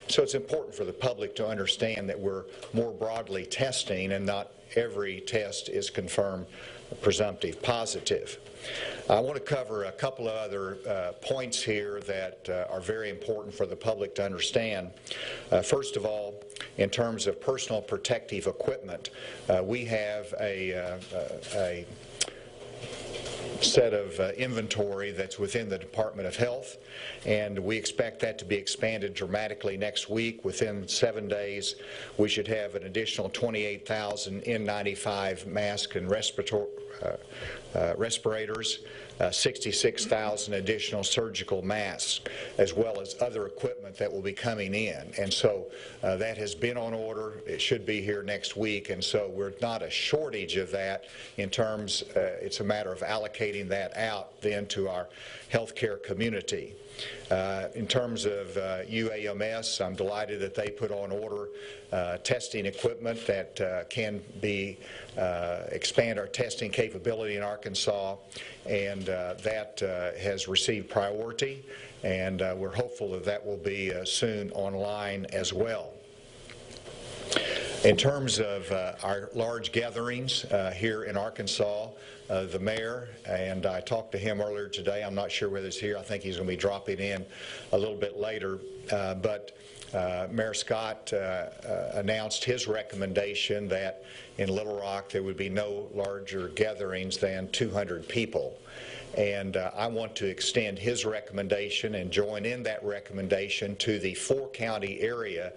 So it's important for the public to understand that we're more broadly testing, and not every test is confirmed presumptive positive. I want to cover a couple of other points here that are very important for the public to understand. First of all, in terms of personal protective equipment, we have a set of inventory that's within the Department of Health, and we expect that to be expanded dramatically next week. Within 7 days, we should have an additional 28,000 N95 masks and respirators, 66,000 additional surgical masks, as well as other equipment that will be coming in. And so that has been on order. It should be here next week, and so we're not a shortage of that in terms, it's a matter of allocating that out then to our healthcare community. In terms of UAMS, I'm delighted that they put on order testing equipment that can be expand our testing capability in Arkansas, and that has received priority, and we're hopeful that that will be soon online as well. In terms of our large gatherings here in Arkansas, the mayor, and I talked to him earlier today. I'm not sure whether he's here. I think he's going to be dropping in a little bit later. But Mayor Scott announced his recommendation that in Little Rock there would be no larger gatherings than 200 people. And I want to extend his recommendation and join in that recommendation to the 4-county area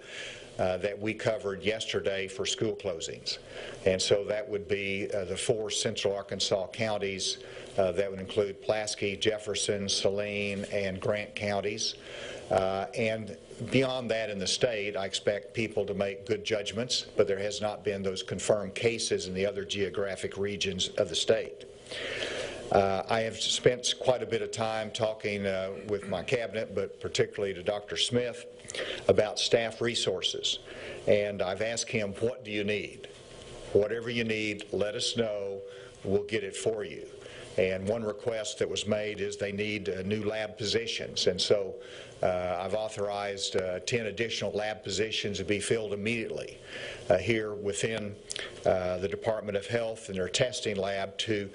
that we covered yesterday for school closings. And so that would be the 4 central Arkansas counties. That would include Pulaski, Jefferson, Saline, and Grant counties. And beyond that in the state, I expect people to make good judgments, but there has not been those confirmed cases in the other geographic regions of the state. I have spent quite a bit of time talking with my cabinet, but particularly to Dr. Smith, about staff resources. And I've asked him, what do you need? Whatever you need, let us know. We'll get it for you. And one request that was made is they need new lab positions. And so I've authorized 10 additional lab positions to be filled immediately here within the Department of Health and their testing lab to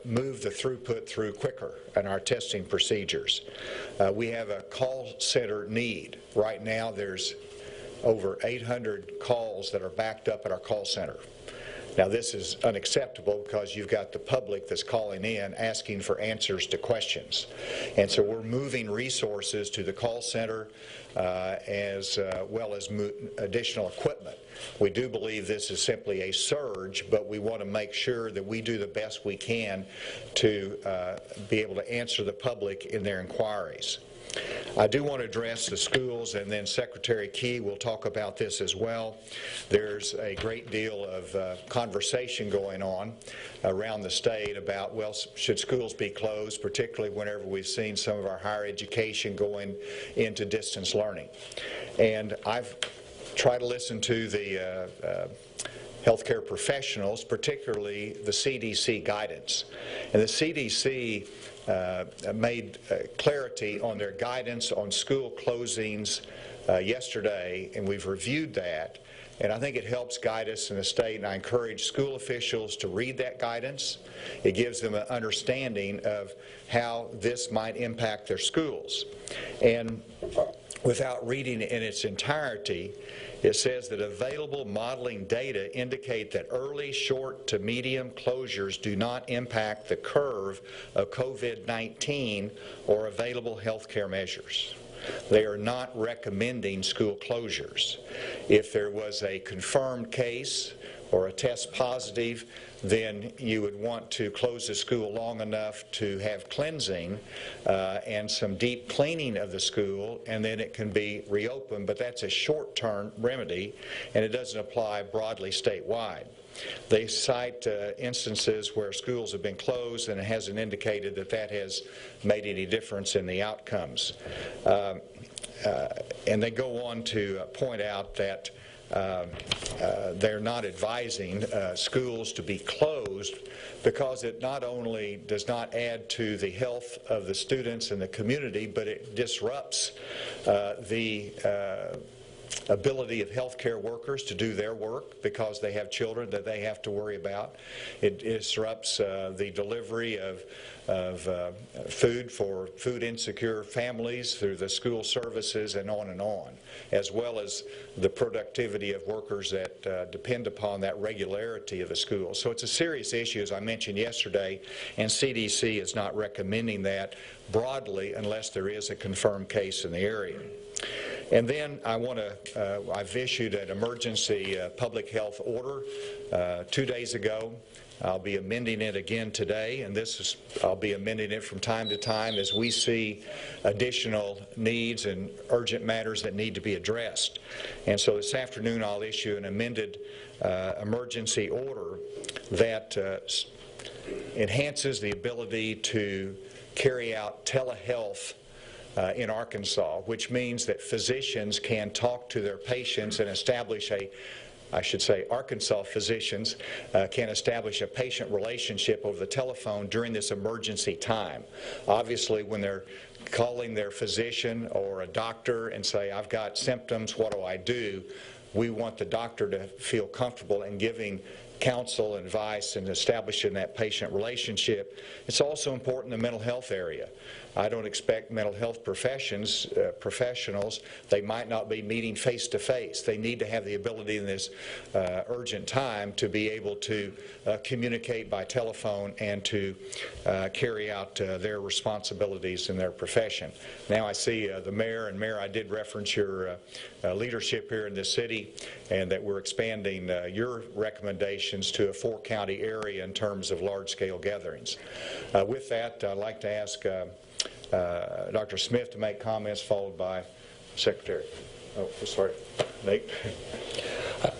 move the throughput through quicker in our testing procedures. We have a call center need. Right now there's over 800 calls that are backed up at our call center. Now, this is unacceptable because you've got the public that's calling in asking for answers to questions. And so we're moving resources to the call center as well as additional equipment. We do believe this is simply a surge, but we want to make sure that we do the best we can to be able to answer the public in their inquiries. I do want to address the schools, and then Secretary Key will talk about this as well. There's a great deal of conversation going on around the state about, well, should schools be closed, particularly whenever we've seen some of our higher education going into distance learning. And I've tried to listen to the healthcare professionals, particularly the CDC guidance. And the CDC made clarity on their guidance on school closings yesterday, and we've reviewed that. And I think it helps guide us in the state, and I encourage school officials to read that guidance. It gives them an understanding of how this might impact their schools. And without reading it in its entirety, it says that available modeling data indicate that early, short to medium closures do not impact the curve of COVID-19 or available health care measures. They are not recommending school closures. If there was a confirmed case or a test positive, then you would want to close the school long enough to have cleansing and some deep cleaning of the school, and then it can be reopened. But that's a short-term remedy, and it doesn't apply broadly statewide. They cite instances where schools have been closed, and it hasn't indicated that that has made any difference in the outcomes. And they go on to point out that they're not advising schools to be closed because it not only does not add to the health of the students and the community, but it disrupts the ability of healthcare workers to do their work because they have children that they have to worry about. It disrupts the delivery of food for food insecure families through the school services and on, as well as the productivity of workers that depend upon that regularity of the school. So it's a serious issue, as I mentioned yesterday, and CDC is not recommending that broadly unless there is a confirmed case in the area. And then I've issued an emergency public health order 2 days ago. I'll be amending it again today, and I'll be amending it from time to time as we see additional needs and urgent matters that need to be addressed. And so this afternoon I'll issue an amended emergency order that enhances the ability to carry out telehealth in Arkansas, which means that physicians can talk to their patients and establish Arkansas physicians can establish a patient relationship over the telephone during this emergency time. Obviously, when they're calling their physician or a doctor and say, I've got symptoms, what do I do? We want the doctor to feel comfortable in giving counsel, advice, and establishing that patient relationship. It's also important in the mental health area. I don't expect mental health professionals, they might not be meeting face-to-face. They need to have the ability in this urgent time to be able to communicate by telephone and to carry out their responsibilities in their profession. Now I see the Mayor, and Mayor, I did reference your leadership here in this city, and that we're expanding your recommendations to a 4-county area in terms of large-scale gatherings. With that, I'd like to ask Dr. Smith to make comments, followed by Secretary. Oh, sorry, Nate.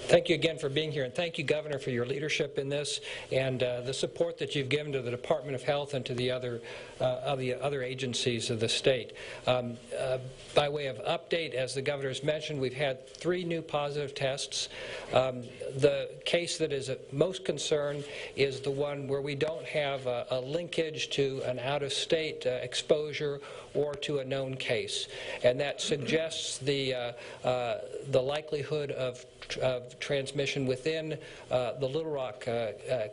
Thank you again for being here, and thank you, Governor, for your leadership in this and the support that you've given to the Department of Health and to the other agencies of the state. By way of update, as the Governor has mentioned, we've had 3 new positive tests. The case that is of most concern is the one where we don't have a linkage to an out-of-state exposure or to a known case, and that suggests the likelihood of transmission within the Little Rock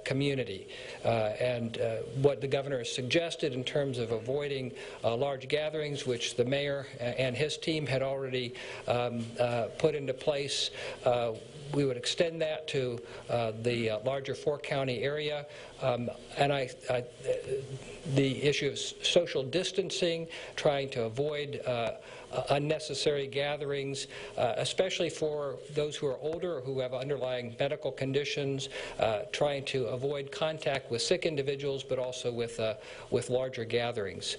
community. And what the Governor has suggested in terms of avoiding large gatherings, which the Mayor and his team had already put into place, we would extend that to the larger 4-county area. And the issue of social distancing, trying to avoid unnecessary gatherings, especially for those who are older or who have underlying medical conditions, trying to avoid contact with sick individuals, but also with larger gatherings.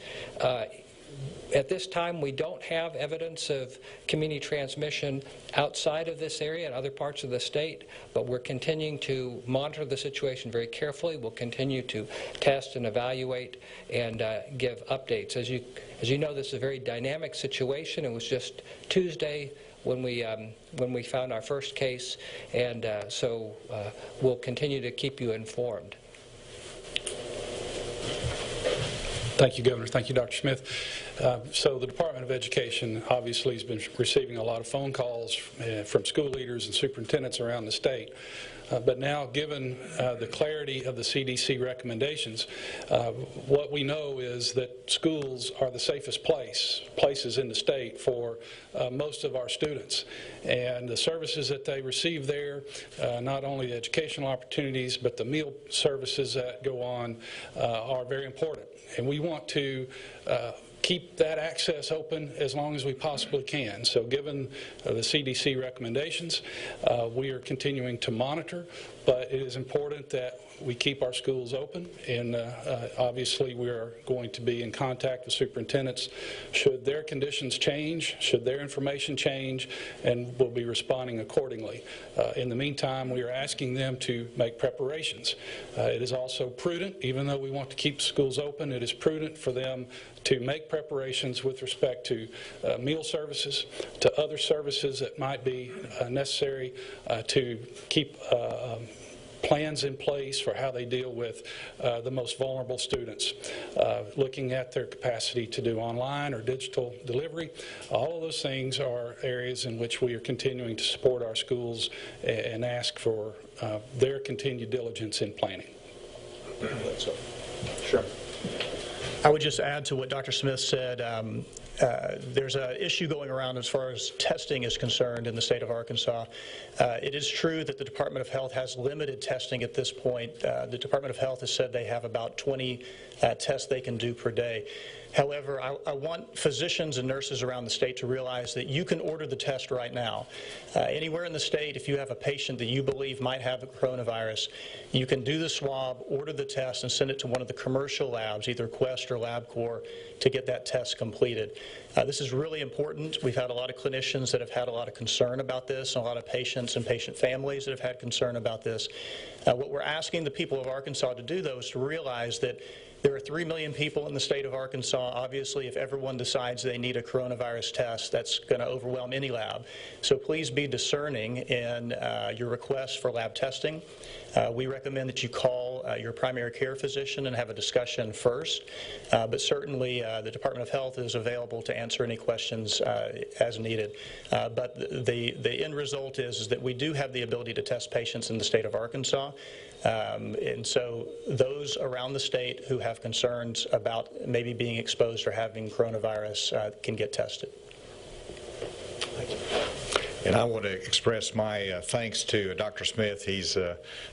At this time, we don't have evidence of community transmission outside of this area and other parts of the state, but we're continuing to monitor the situation very carefully. We'll continue to test and evaluate and give updates. As you know, this is a very dynamic situation. It was just Tuesday when we found our first case, and so we'll continue to keep you informed. Thank you, Governor. Thank you, Dr. Smith. So the Department of Education obviously has been receiving a lot of phone calls from school leaders and superintendents around the state. But now, given the clarity of the CDC recommendations, what we know is that schools are the safest places in the state for most of our students. And the services that they receive there, not only the educational opportunities, but the meal services that go on are very important. And we want to keep that access open as long as we possibly can. So given the CDC recommendations, we are continuing to monitor, but it is important that we keep our schools open, and obviously we are going to be in contact with superintendents should their conditions change, should their information change, and we'll be responding accordingly. In the meantime, we are asking them to make preparations. It is also prudent, even though we want to keep schools open, it is prudent for them to make preparations with respect to meal services, to other services that might be necessary to keep plans in place for how they deal with the most vulnerable students, looking at their capacity to do online or digital delivery. All of those things are areas in which we are continuing to support our schools and ask for their continued diligence in planning. Sure. I would just add to what Dr. Smith said. There's an issue going around as far as testing is concerned in the state of Arkansas. It is true that the Department of Health has limited testing at this point. The Department of Health has said they have about 20 tests they can do per day. However, I want physicians and nurses around the state to realize that you can order the test right now. Anywhere in the state, if you have a patient that you believe might have the coronavirus, you can do the swab, order the test, and send it to one of the commercial labs, either Quest or LabCorp, to get that test completed. This is really important. We've had a lot of clinicians that have had a lot of concern about this, and a lot of patients and patient families that have had concern about this. What we're asking the people of Arkansas to do, though, is to realize that there are 3 million people in the state of Arkansas. Obviously, if everyone decides they need a coronavirus test, that's going to overwhelm any lab. So please be discerning in your request for lab testing. We recommend that you call your primary care physician and have a discussion first. But certainly, the Department of Health is available to answer any questions as needed. But the end result is that we do have the ability to test patients in the state of Arkansas. And so those around the state who have concerns about maybe being exposed or having coronavirus can get tested. Thank you. And I want to express my thanks to Dr. Smith. He's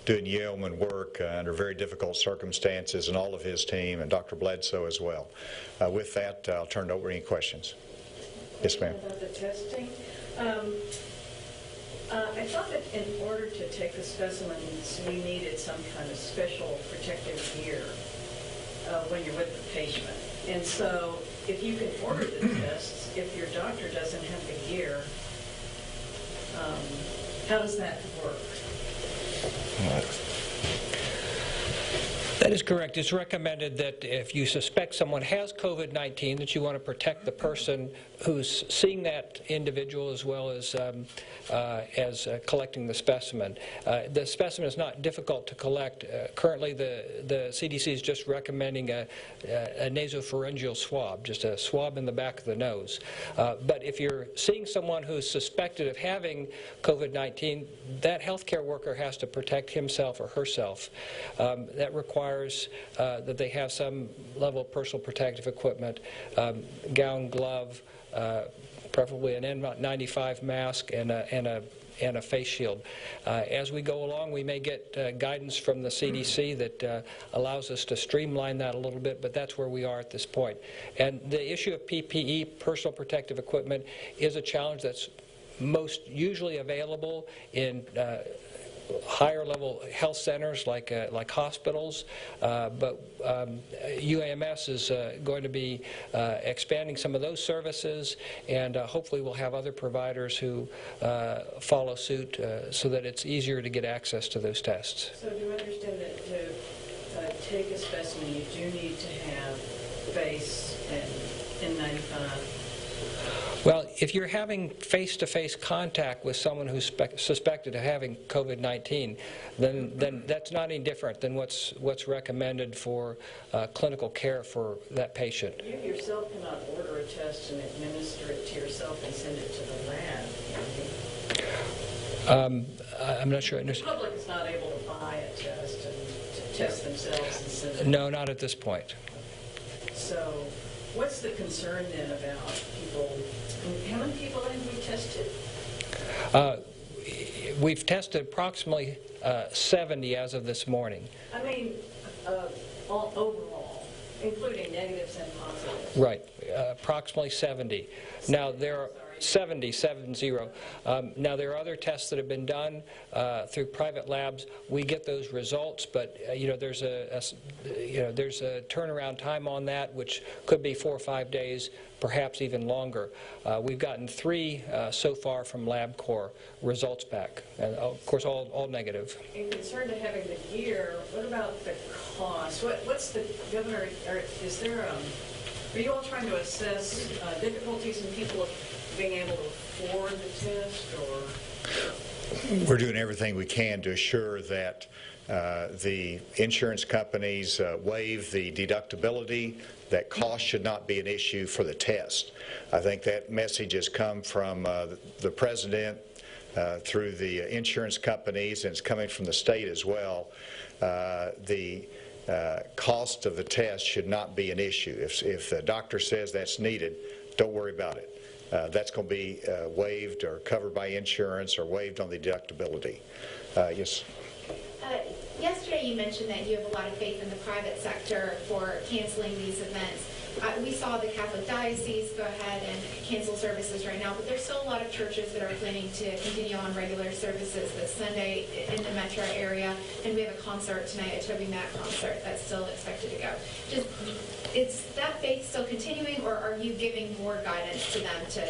doing yeoman work under very difficult circumstances, and all of his team, and Dr. Bledsoe as well. With that, I'll turn it over to any questions. Yes, ma'am. About the testing. I thought that in order to take the specimens, we needed some kind of special protective gear when you're with the patient. And so if you can order the tests, if your doctor doesn't have the gear, how does that work? That is correct. It's recommended that if you suspect someone has COVID-19, that you want to protect the person who's seeing that individual as well as collecting the specimen. The specimen is not difficult to collect. Currently, the CDC is just recommending a nasopharyngeal swab, just a swab in the back of the nose. But if you're seeing someone who's suspected of having COVID-19, that healthcare worker has to protect himself or herself. That requires that they have some level of personal protective equipment, gown, glove, preferably an N95 mask, and a face shield. As we go along, we may get guidance from the CDC that allows us to streamline that a little bit, but that's where we are at this point. And the issue of PPE, personal protective equipment, is a challenge that's most usually available in higher level health centers like hospitals, but UAMS is going to be expanding some of those services, and hopefully we'll have other providers who follow suit so that it's easier to get access to those tests. So do I understand that to take a specimen, you do need to have face and N95? Well, if you're having face-to-face contact with someone who's suspected of having COVID-19, then that's not any different than what's recommended for clinical care for that patient. You yourself cannot order a test and administer it to yourself and send it to the lab, can you? I'm not sure I The understand. public is not able to buy a test and to test themselves and send it. No, not at this point. So what's the concern then about people? How many people have we tested? We've tested approximately 70 as of this morning. I mean, overall, including negatives and positives. Right, approximately 70. Now there are 70. Now there are other tests that have been done through private labs. We get those results, but there's a turnaround time on that, which could be 4 or 5 days, perhaps even longer. We've gotten 3 so far from LabCorp results back, and of course all negative. In concern to having the gear, what about the cost? What's the governor? Is there are you all trying to assess difficulties in people being able to afford the test, or? We're doing everything we can to assure that the insurance companies waive the deductibility, that cost should not be an issue for the test. I think that message has come from the President through the insurance companies, and it's coming from the state as well. The cost of the test should not be an issue. If the doctor says that's needed, don't worry about it. That's going to be waived or covered by insurance or waived on the deductibility. Yes. Yesterday you mentioned that you have a lot of faith in the private sector for canceling these events. We saw the Catholic Diocese go ahead and cancel services right now, but there's still a lot of churches that are planning to continue on regular services this Sunday in the metro area, and we have a concert tonight, a Toby Mac concert, that's still expected to go. Is that faith still continuing, or are you giving more guidance to them to,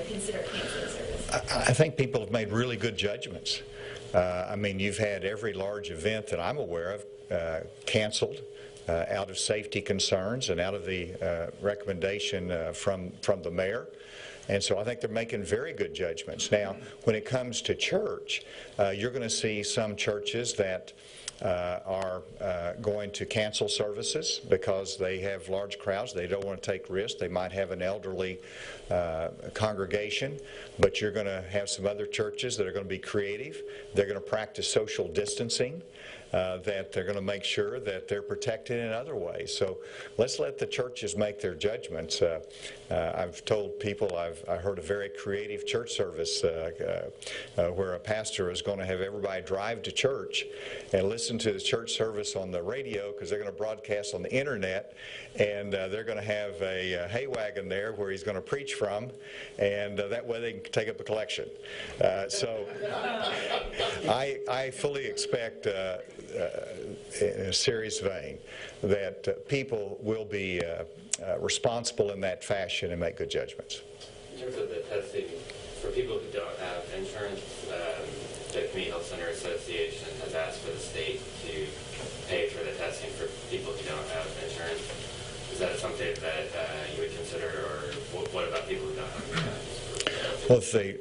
consider canceling service? I think people have made really good judgments. I mean, you've had every large event that I'm aware of canceled out of safety concerns and out of the recommendation from the mayor. And so I think they're making very good judgments. Now, when it comes to church, you're going to see some churches that are going to cancel services because they have large crowds. They don't want to take risks. They might have an elderly congregation, but you're going to have some other churches that are going to be creative. They're going to practice social distancing, that they're going to make sure that they're protected in other ways. So let's let the churches make their judgments. I've told people I heard a very creative church service where a pastor is going to have everybody drive to church and listen to the church service on the radio, because they're going to broadcast on the internet, and they're going to have a hay wagon there where he's going to preach from, and that way they can take up a collection. So I fully expect in a serious vein that people will be responsible in that fashion and make good judgments. In terms of the testing, for people who don't have insurance, the Community Health Center Association has asked for the state to pay for the testing for people who don't have insurance. Is that something that you would consider, or what about people who don't have insurance? Well, if they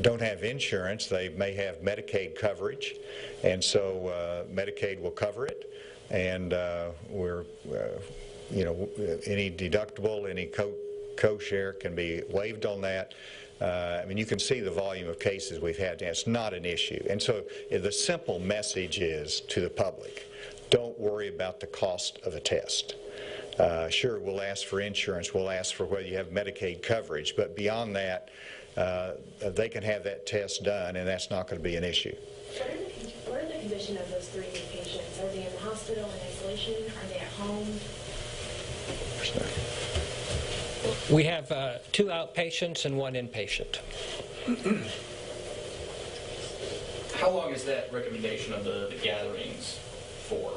don't have insurance, they may have Medicaid coverage, and so Medicaid will cover it, and we're, any deductible, any co-share can be waived on that. I mean, you can see the volume of cases we've had. It's not an issue. And so the simple message is to the public, don't worry about the cost of a test. Sure, we'll ask for insurance, we'll ask for whether you have Medicaid coverage, but beyond that, they can have that test done, and that's not going to be an issue. What are the condition of those 3 new patients? Are they in the hospital in isolation? Are they at home? We have 2 outpatients and 1 inpatient. How long is that recommendation of the gatherings for?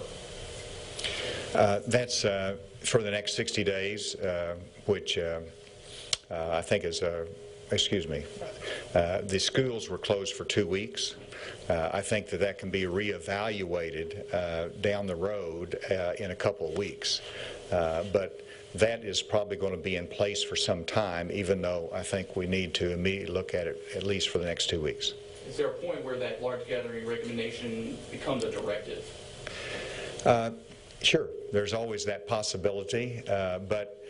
That's for the next 60 days, which I think is, the schools were closed for 2 weeks. I think that can be reevaluated down the road in a couple of weeks. But that is probably going to be in place for some time, even though I think we need to immediately look at it at least for the next 2 weeks. Is there a point where that large gathering recommendation becomes a directive? Sure, there's always that possibility, but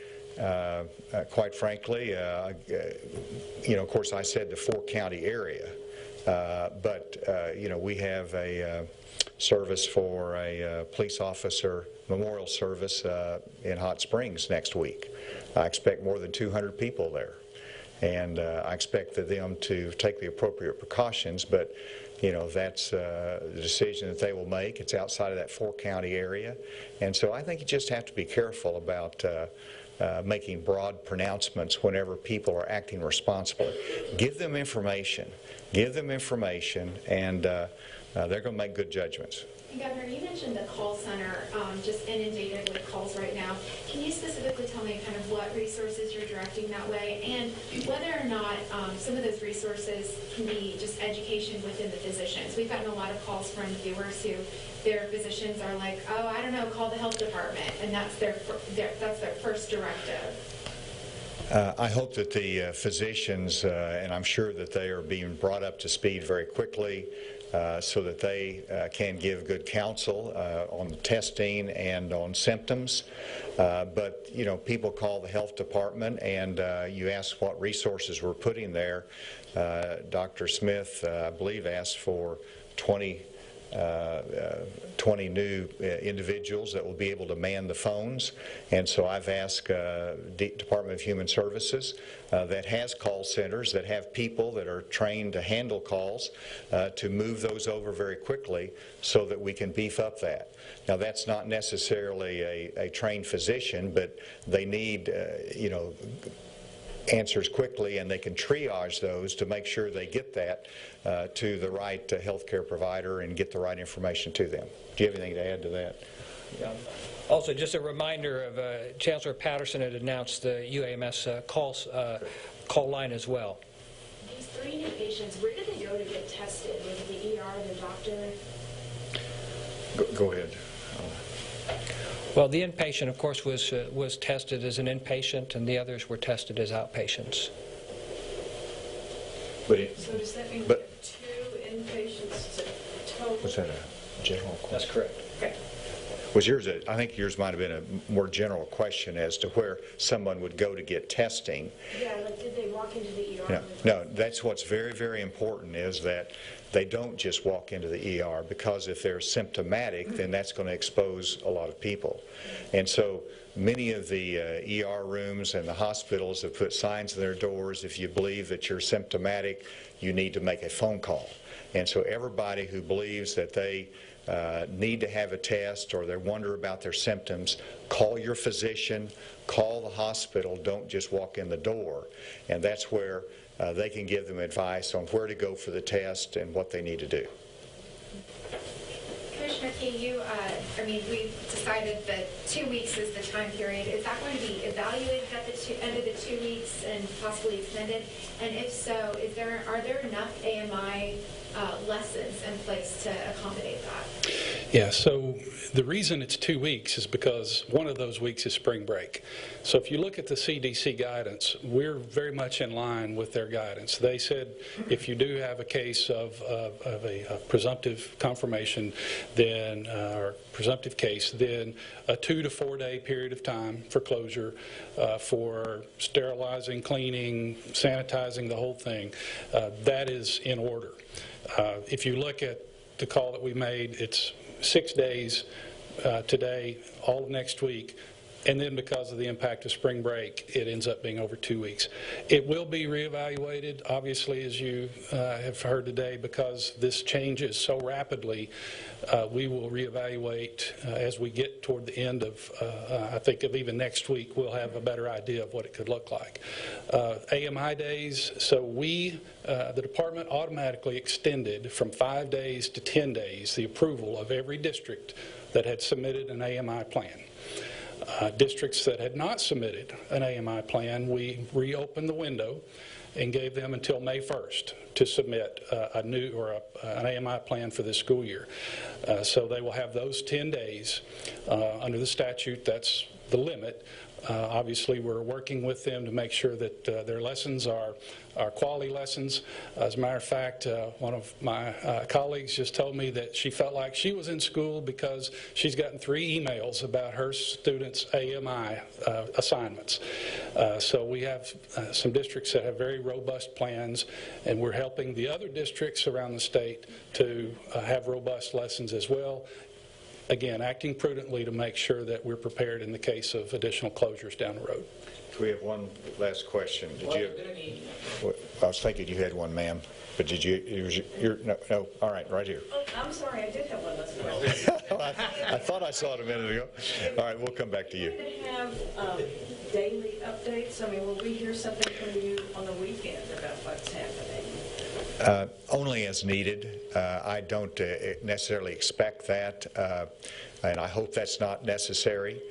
quite frankly, of course I said the 4-county area, but we have a service for a police officer memorial service in Hot Springs next week. I expect more than 200 people there, and I expect them to take the appropriate precautions, but that's the decision that they will make. It's outside of that 4-county area, and so I think you just have to be careful about making broad pronouncements whenever people are acting responsibly. Give them information, and they're going to make good judgments. Governor, you mentioned the call center just inundated with calls right now. Can you specifically tell me kind of what resources you're directing that way, and whether or not some of those resources can be just education within the physicians? We've gotten a lot of calls from viewers who their physicians are like, oh, I don't know, call the health department, and that's their first directive. I hope that the physicians, and I'm sure that they are being brought up to speed very quickly, so that they can give good counsel on testing and on symptoms. But, you know, people call the health department and you ask what resources we're putting there. Dr. Smith, I believe, asked for 20 new individuals that will be able to man the phones. And so I've asked Department of Human Services that has call centers that have people that are trained to handle calls to move those over very quickly so that we can beef up that. Now, that's not necessarily a trained physician, but they need, you know, answers quickly, and they can triage those to make sure they get that to the right healthcare provider and get the right information to them. Do you have anything to add to that? Yeah. Also, just a reminder of Chancellor Patterson had announced the UAMS call line as well. These 3 new patients, where did they go to get tested? Was it the ER, the doctor? Go ahead. Well, the inpatient, of course, was tested as an inpatient, and the others were tested as outpatients. So does that mean we have 2 inpatients total? Was that a general question? That's correct. Okay. Was yours I think yours might have been a more general question as to where someone would go to get testing. Yeah, like did they walk into the ER? No, that's what's very, very important is that they don't just walk into the ER, because if they're symptomatic, then that's going to expose a lot of people. And so many of the ER rooms and the hospitals have put signs on their doors: if you believe that you're symptomatic, you need to make a phone call. And so everybody who believes that they need to have a test or they wonder about their symptoms, call your physician, call the hospital, don't just walk in the door. And that's where they can give them advice on where to go for the test and what they need to do. Commissioner Key, we've decided that 2 weeks is the time period. Is that going to be evaluated at the end of the 2 weeks and possibly extended? And if so, are there enough AMI lessons in place to accommodate that? Yeah, so the reason it's 2 weeks is because one of those weeks is spring break. So if you look at the CDC guidance, we're very much in line with their guidance. They said if you do have a case of a presumptive confirmation, then or presumptive case, then a 2 to 4 day period of time for closure, for sterilizing, cleaning, sanitizing, the whole thing, that is in order. If you look at the call that we made, it's 6 days today, all of next week, and then because of the impact of spring break, it ends up being over 2 weeks. It will be reevaluated, obviously, as you have heard today, because this changes so rapidly. We will reevaluate as we get toward the end of, I think of even next week, we'll have a better idea of what it could look like. AMI days, so the department automatically extended from 5 days to 10 days the approval of every district that had submitted an AMI plan. Districts that had not submitted an AMI plan, we reopened the window and gave them until May 1st to submit a new or an AMI plan for this school year. So they will have those 10 days. Under the statute, that's the limit. Obviously, we're working with them to make sure that their lessons are quality lessons. As a matter of fact, one of my colleagues just told me that she felt like she was in school because she's gotten 3 emails about her students' AMI assignments. So we have some districts that have very robust plans, and we're helping the other districts around the state to have robust lessons as well. Again, acting prudently to make sure that we're prepared in the case of additional closures down the road. We have one last question. I was thinking you had one, ma'am, but did you? No. All right here. Oh, I'm sorry, I did have one last question. I thought I saw it a minute ago. All right, we'll come back to you. Are you going to have daily updates? I mean, will we hear something from you on the weekend about what's happening? Only as needed. I don't necessarily expect that, and I hope that's not necessary.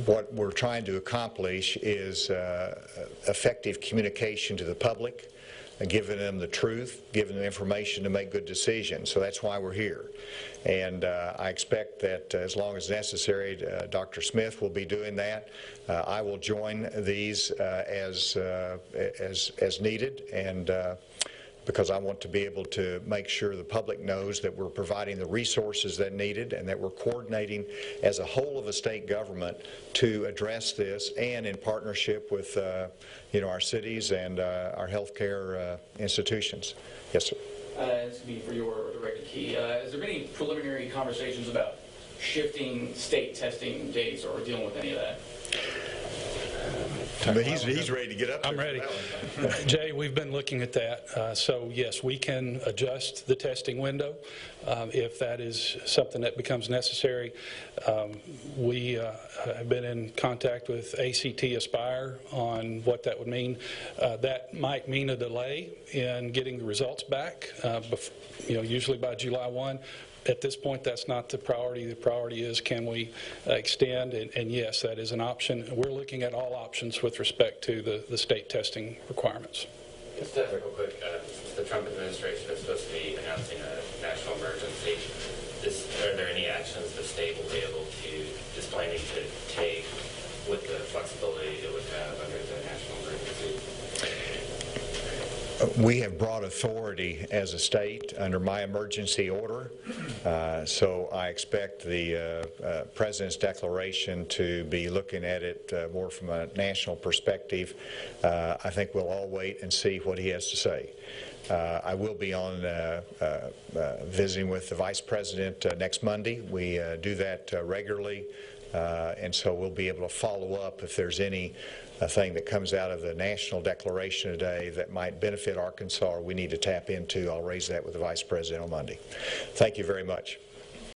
What we're trying to accomplish is effective communication to the public, giving them the truth, giving them information to make good decisions. So that's why we're here. And I expect that as long as necessary, Dr. Smith will be doing that. I will join these as needed, and because I want to be able to make sure the public knows that we're providing the resources that needed and that we're coordinating as a whole of the state government to address this, and in partnership with our cities and our healthcare institutions. Yes, sir. This would be for your Director Key. Has there been any preliminary conversations about shifting state testing dates or dealing with any of that? But he's ready to get up there. I'm ready. Jay, we've been looking at that. So, yes, we can adjust the testing window if that is something that becomes necessary. We have been in contact with ACT Aspire on what that would mean. That might mean a delay in getting the results back, usually by July 1. At this point, that's not the priority. The priority is, can we extend? And yes, that is an option. We're looking at all options with respect to the state testing requirements. Just real quick, the Trump administration is supposed to be announcing a national emergency. Are there any actions the state will be able to, is planning to take with the flexibility it would have under the national emergency? We have broad authority as a state under my emergency order, so I expect the President's declaration to be looking at it more from a national perspective. I think we'll all wait and see what he has to say. I will be on visiting with the Vice President next Monday. We do that regularly, and so we'll be able to follow up if there's any thing that comes out of the national declaration today that might benefit Arkansas or we need to tap into. I'll raise that with the Vice President on Monday. Thank you very much.